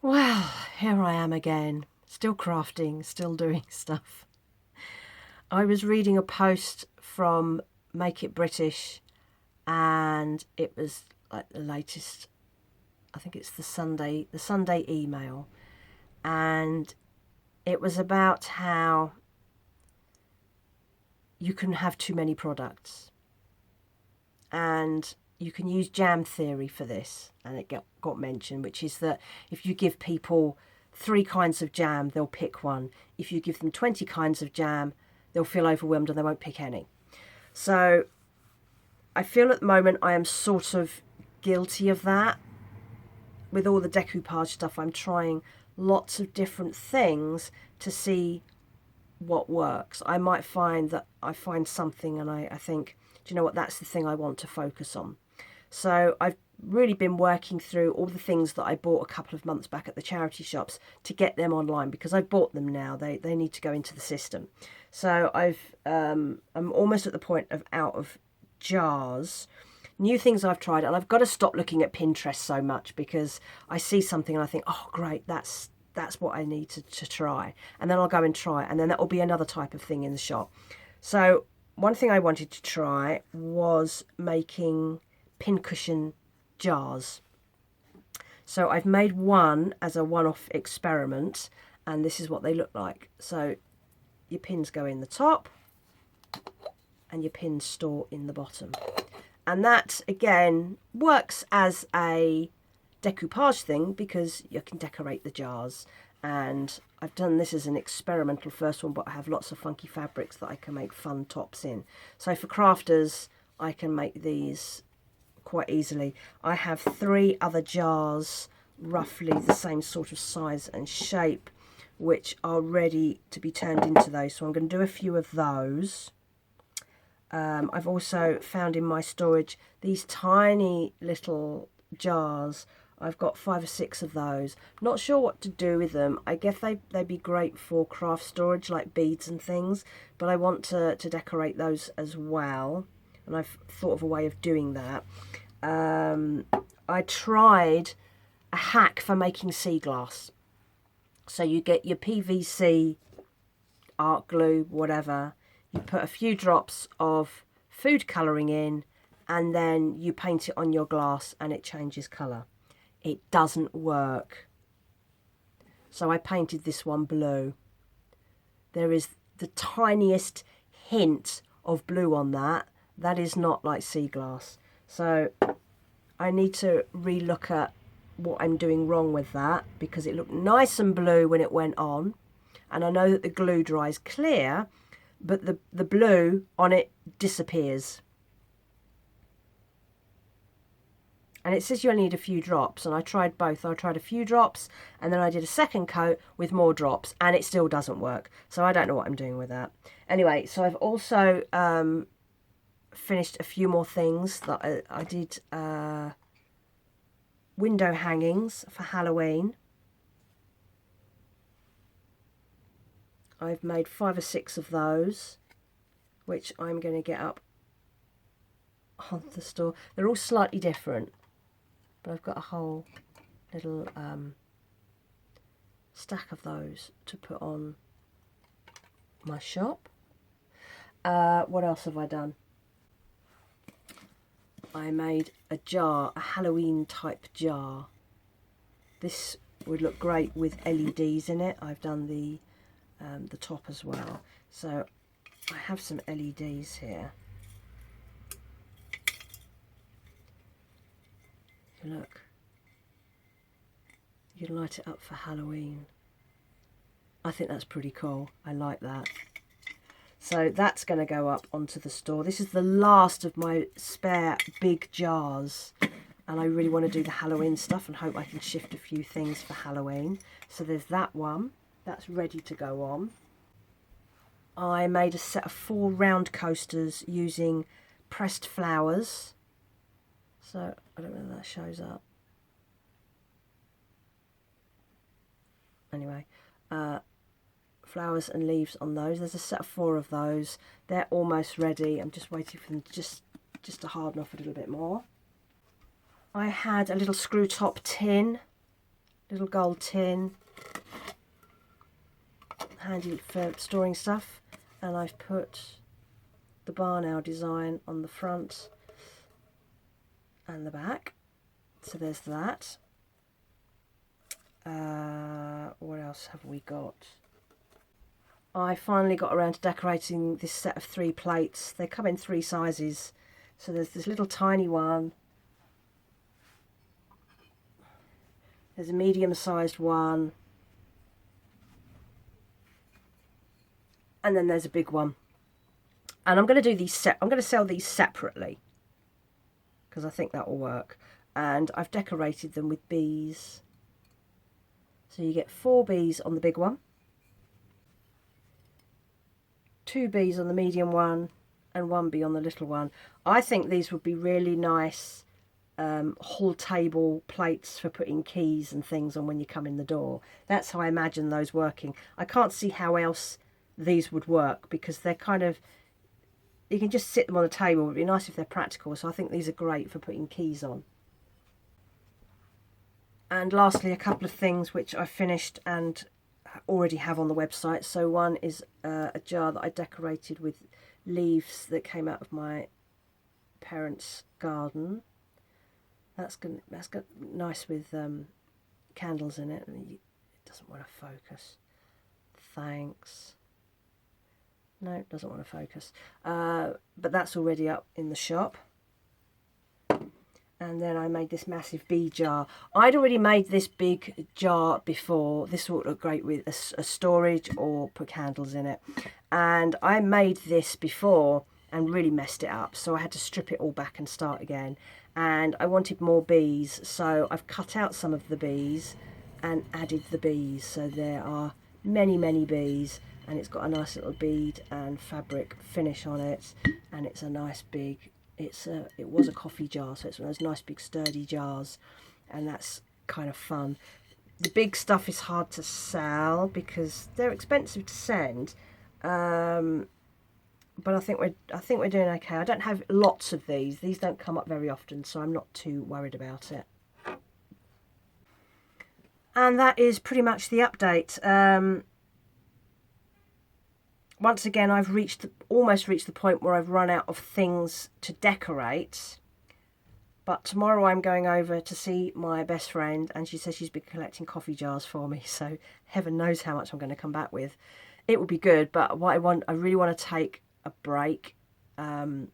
Well, here I am again, still crafting, still doing stuff. I was reading a post from Make It British, and it was like the latest, I think it's the Sunday email, and it was about how you can have too many products, and you can use jam theory for this, and it got mentioned, which is that if you give people 3 kinds of jam, they'll pick one. If you give them 20 kinds of jam, they'll feel overwhelmed and they won't pick any. So I feel at the moment I am sort of guilty of that. With all the decoupage stuff, I'm trying lots of different things to see what works. I might find that I find something and I think, do you know what, that's the thing I want to focus on. So I've really been working through all the things that I bought a couple of months back at the charity shops to get them online, because I've bought them now. They need to go into the system. So I'm almost at the point of out of jars. New things I've tried, and I've got to stop looking at Pinterest so much, because I see something and I think, oh great, that's what I need to try, and then I'll go and try it, and then that will be another type of thing in the shop. So one thing I wanted to try was making pincushion jars. So I've made one as a one-off experiment, and this is what they look like. So your pins go in the top and your pins store in the bottom, and that again works as a decoupage thing because you can decorate the jars. And I've done this as an experimental first one, but I have lots of funky fabrics that I can make fun tops in. So for crafters, I can make these quite easily. I have 3 other jars roughly the same sort of size and shape, which are ready to be turned into those. So I'm going to do a few of those. I've also found in my storage these tiny little jars. I've got 5 or 6 of those. Not sure what to do with them. I guess they'd be great for craft storage, like beads and things, but I want to decorate those as well, and I've thought of a way of doing that. I tried a hack for making sea glass. So you get your PVC, art glue, whatever, you put a few drops of food colouring in, and then you paint it on your glass and it changes colour. It doesn't work. So I painted this one blue. There is the tiniest hint of blue on that. That is not like sea glass. So I need to relook at what I'm doing wrong with that, because it looked nice and blue when it went on, and I know that the glue dries clear, but the blue on it disappears. And it says you only need a few drops, and I tried both. I tried a few drops, and then I did a second coat with more drops, and it still doesn't work. So I don't know what I'm doing with that. Anyway, so I've also finished a few more things that I did. Window hangings for Halloween. I've made 5 or 6 of those, which I'm going to get up on the store. They're all slightly different, but I've got a whole little stack of those to put on my shop. What else have I done? I made a jar, a Halloween type jar. This would look great with LEDs in it. I've done the top as well. So I have some LEDs here. Look, you can light it up for Halloween. I think that's pretty cool. I like that. So that's going to go up onto the store. This is the last of my spare big jars, and I really want to do the Halloween stuff and hope I can shift a few things for Halloween. So there's that one. That's ready to go on. I made a set of 4 round coasters using pressed flowers. So I don't know if that shows up. Anyway, flowers and leaves on those. There's a set of 4 of those. They're almost ready. I'm just waiting for them just to harden off a little bit more. I had a little screw top tin little gold tin, handy for storing stuff, and I've put the barn owl design on the front and the back. So there's that. What else have we got? I finally got around to decorating this set of 3 plates. They come in 3 sizes. So there's this little tiny one. There's a medium-sized one. And then there's a big one. And I'm going to do these I'm going to sell these separately, because I think that will work. And I've decorated them with bees. So you get 4 bees on the big one, 2 bees on the medium one, and 1 bee on the little one. I think these would be really nice hall table plates for putting keys and things on when you come in the door. That's how I imagine those working. I can't see how else these would work, because they're kind of, you can just sit them on a table. It would be nice if they're practical, so I think these are great for putting keys on. And lastly, a couple of things which I finished and already have on the website. So one is a jar that I decorated with leaves that came out of my parents' garden. That's nice with candles in it. It doesn't want to focus. Thanks. No, it doesn't want to focus. But that's already up in the shop. And then I made this massive bee jar. I'd already made this big jar before. This would look great with a storage or put candles in it. And I made this before and really messed it up. So I had to strip it all back and start again. And I wanted more bees. So I've cut out some of the bees and added the bees. So there are many, many bees. And it's got a nice little bead and fabric finish on it. And it's a nice big... it was a coffee jar, so it's one of those nice big sturdy jars, and that's kind of fun. The big stuff is hard to sell because they're expensive to send, but I think we're doing okay. I don't have lots of these. These don't come up very often, so I'm not too worried about it. And that is pretty much the update. Once again, I've almost reached the point where I've run out of things to decorate. But tomorrow I'm going over to see my best friend, and she says she's been collecting coffee jars for me. So heaven knows how much I'm going to come back with. It will be good, but what I really want to take a break. I'm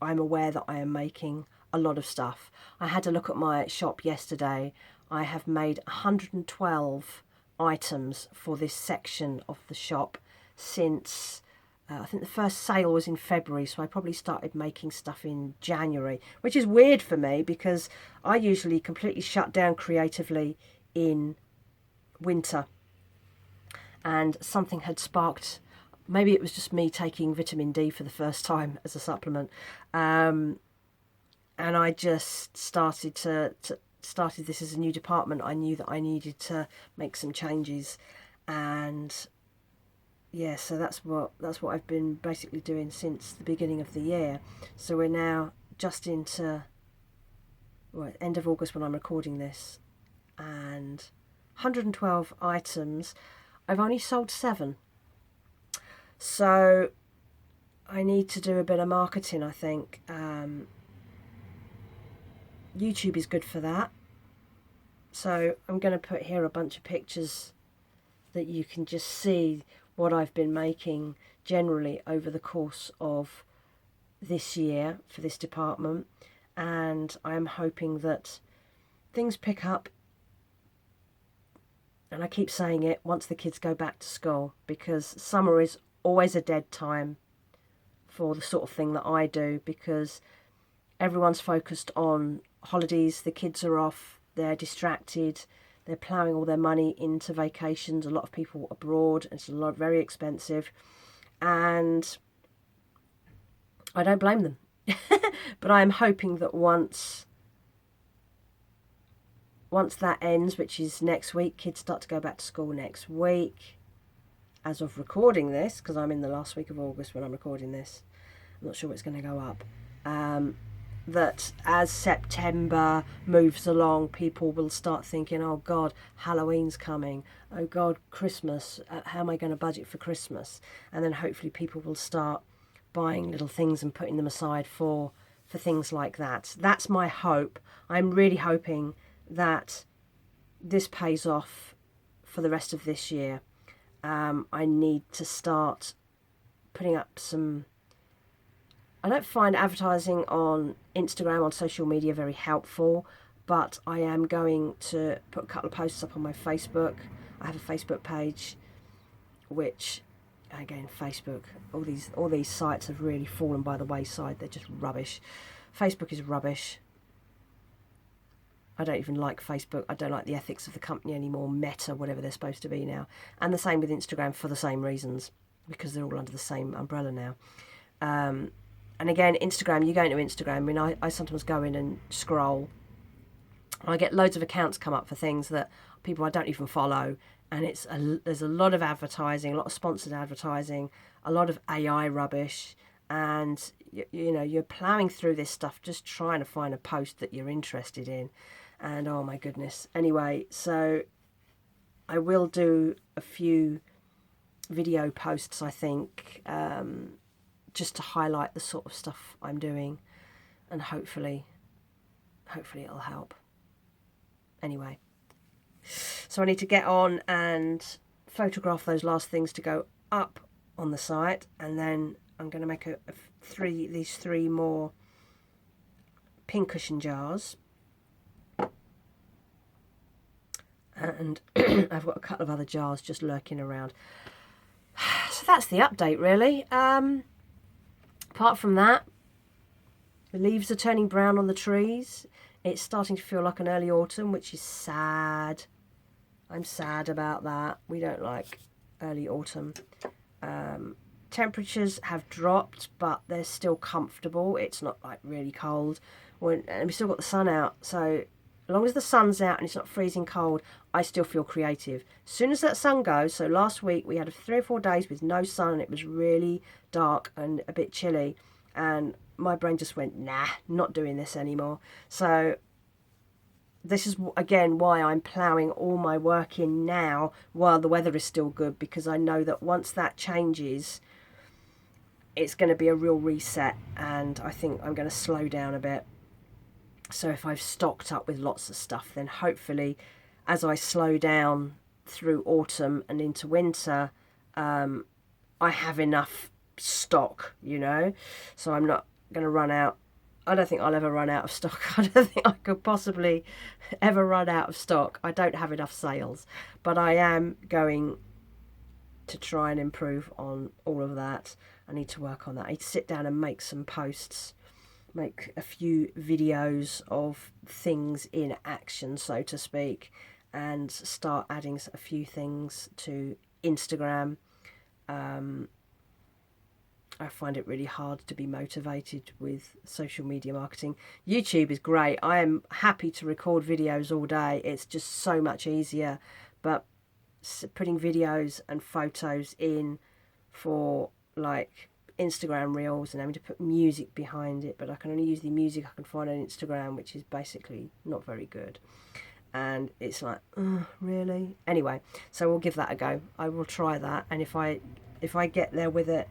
aware that I am making a lot of stuff. I had a look at my shop yesterday. I have made 112 items for this section of the shop since I think the first sale was in February, so I probably started making stuff in January, which is weird for me because I usually completely shut down creatively in winter, and something had sparked. Maybe it was just me taking vitamin D for the first time as a supplement, and I just started this as a new department. I knew that I needed to make some changes, and yeah, so that's what I've been basically doing since the beginning of the year. So we're now just into end of August when I'm recording this, and 112 items. I've only sold 7. So I need to do a bit of marketing, I think. YouTube is good for that. So I'm going to put here a bunch of pictures that you can just see what I've been making generally over the course of this year for this department, and I'm hoping that things pick up. And I keep saying it, once the kids go back to school, because summer is always a dead time for the sort of thing that I do, because everyone's focused on holidays, the kids are off, they're distracted, they're ploughing all their money into vacations. A lot of people abroad. It's very expensive. And I don't blame them. But I am hoping that once that ends, which is next week, kids start to go back to school next week. As of recording this, because I'm in the last week of August when I'm recording this. I'm not sure it's going to go up. that as September moves along, people will start thinking, oh God, Halloween's coming. Oh God, Christmas. How am I going to budget for Christmas? And then hopefully people will start buying little things and putting them aside for things like that. That's my hope. I'm really hoping that this pays off for the rest of this year. I need to start putting up some... I don't find advertising on Instagram, on social media, very helpful, but I am going to put a couple of posts up on my Facebook. I have a Facebook page, which, again, Facebook, all these sites have really fallen by the wayside. They're just rubbish. Facebook is rubbish. I don't even like Facebook. I don't like the ethics of the company anymore. Meta, whatever they're supposed to be now. And the same with Instagram for the same reasons, because they're all under the same umbrella now. And again, Instagram, you go into Instagram, I mean, I sometimes go in and scroll. I get loads of accounts come up for things that people I don't even follow. And there's a lot of advertising, a lot of sponsored advertising, a lot of AI rubbish. And, you know, you're ploughing through this stuff, just trying to find a post that you're interested in. And, oh, my goodness. Anyway, so I will do a few video posts, I think, just to highlight the sort of stuff I'm doing, and hopefully it'll help. Anyway, so I need to get on and photograph those last things to go up on the site, and then I'm going to make these three more pincushion jars, and I've got a couple of other jars just lurking around. So that's the update, really. Apart from that, the leaves are turning brown on the trees. It's starting to feel like an early autumn, which is sad. I'm sad about that. We don't like early autumn. Temperatures have dropped, but they're still comfortable. It's not like really cold. And we've still got the sun out. So as long as the sun's out and it's not freezing cold, I still feel creative. As soon as that sun goes, so last week we had 3 or 4 days with no sun, and it was really dark and a bit chilly, and my brain just went, nah, not doing this anymore. So this is, again, why I'm ploughing all my work in now while the weather is still good, because I know that once that changes, it's going to be a real reset, and I think I'm going to slow down a bit. So if I've stocked up with lots of stuff, then hopefully as I slow down through autumn and into winter, I have enough stock, you know, so I'm not going to run out. I don't think I'll ever run out of stock. I don't think I could possibly ever run out of stock. I don't have enough sales, but I am going to try and improve on all of that. I need to work on that. I need to sit down and make some posts, make a few videos of things in action, so to speak, and start adding a few things to Instagram. I find it really hard to be motivated with social media marketing. YouTube is great. I am happy to record videos all day. It's just so much easier. But putting videos and photos in for like Instagram reels and having to put music behind it, but I can only use the music I can find on Instagram, which is basically not very good. And it's like, really? Anyway, so we'll give that a go. I will try that, and if I get there with it,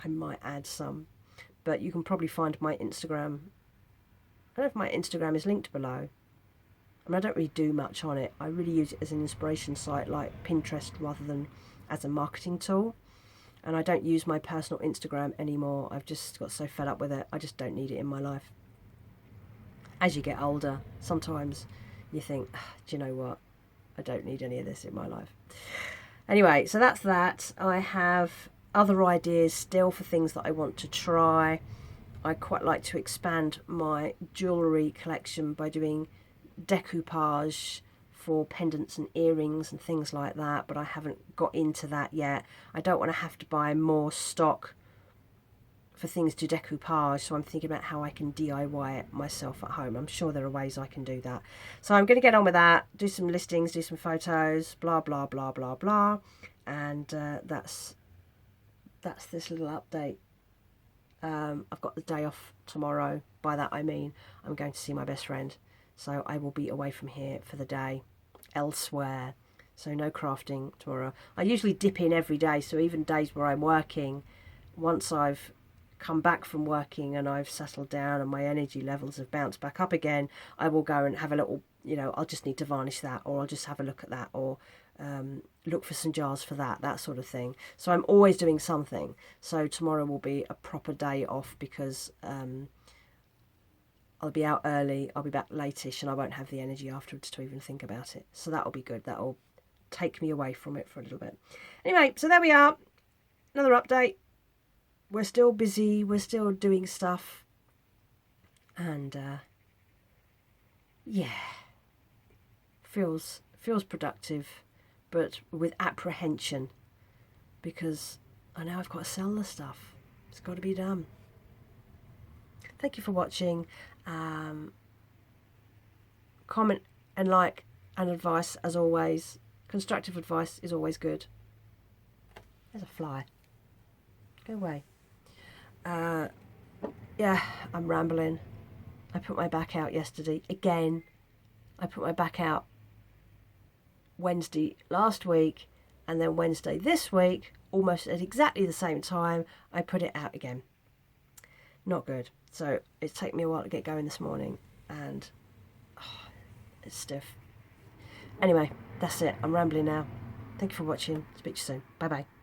I might add some. But you can probably find my Instagram. I don't know if my Instagram is linked below. I mean, I don't really do much on it. I really use it as an inspiration site like Pinterest rather than as a marketing tool. And I don't use my personal Instagram anymore. I've just got so fed up with it. I just don't need it in my life. As you get older, sometimes you think, do you know what? I don't need any of this in my life. Anyway, so that's that. I have other ideas still for things that I want to try. I quite like to expand my jewellery collection by doing decoupage for pendants and earrings and things like that, but I haven't got into that yet. I don't want to have to buy more stock for things to decoupage, so I'm thinking about how I can DIY it myself at home. I'm sure there are ways I can do that. So I'm going to get on with that, do some listings, do some photos, blah, blah, blah, blah, blah. And that's this little update. I've got the day off tomorrow. By that I mean I'm going to see my best friend. So I will be away from here for the day, elsewhere. So no crafting tomorrow. I usually dip in every day, so even days where I'm working, once I've come back from working and I've settled down and my energy levels have bounced back up again, I will go and have a little, I'll just need to varnish that, or I'll just have a look at that, or look for some jars for that sort of thing. So I'm always doing something. So tomorrow will be a proper day off because I'll be out early, I'll be back late-ish, and I won't have the energy afterwards to even think about it. So that'll be good. That'll take me away from it for a little bit. Anyway, so there we are. Another update. We're still busy. We're still doing stuff. And, yeah. Feels productive, but with apprehension. Because I know I've got to sell the stuff. It's got to be done. Thank you for watching. Comment and like and advice as always. Constructive advice is always good. There's a fly. Go away. Yeah, I'm rambling. I put my back out yesterday. Again, I put my back out Wednesday last week, and then Wednesday this week, almost at exactly the same time, I put it out again. Not good. So it's taken me a while to get going this morning, and it's stiff. Anyway, that's it. I'm rambling now. Thank you for watching. Speak to you soon. Bye bye.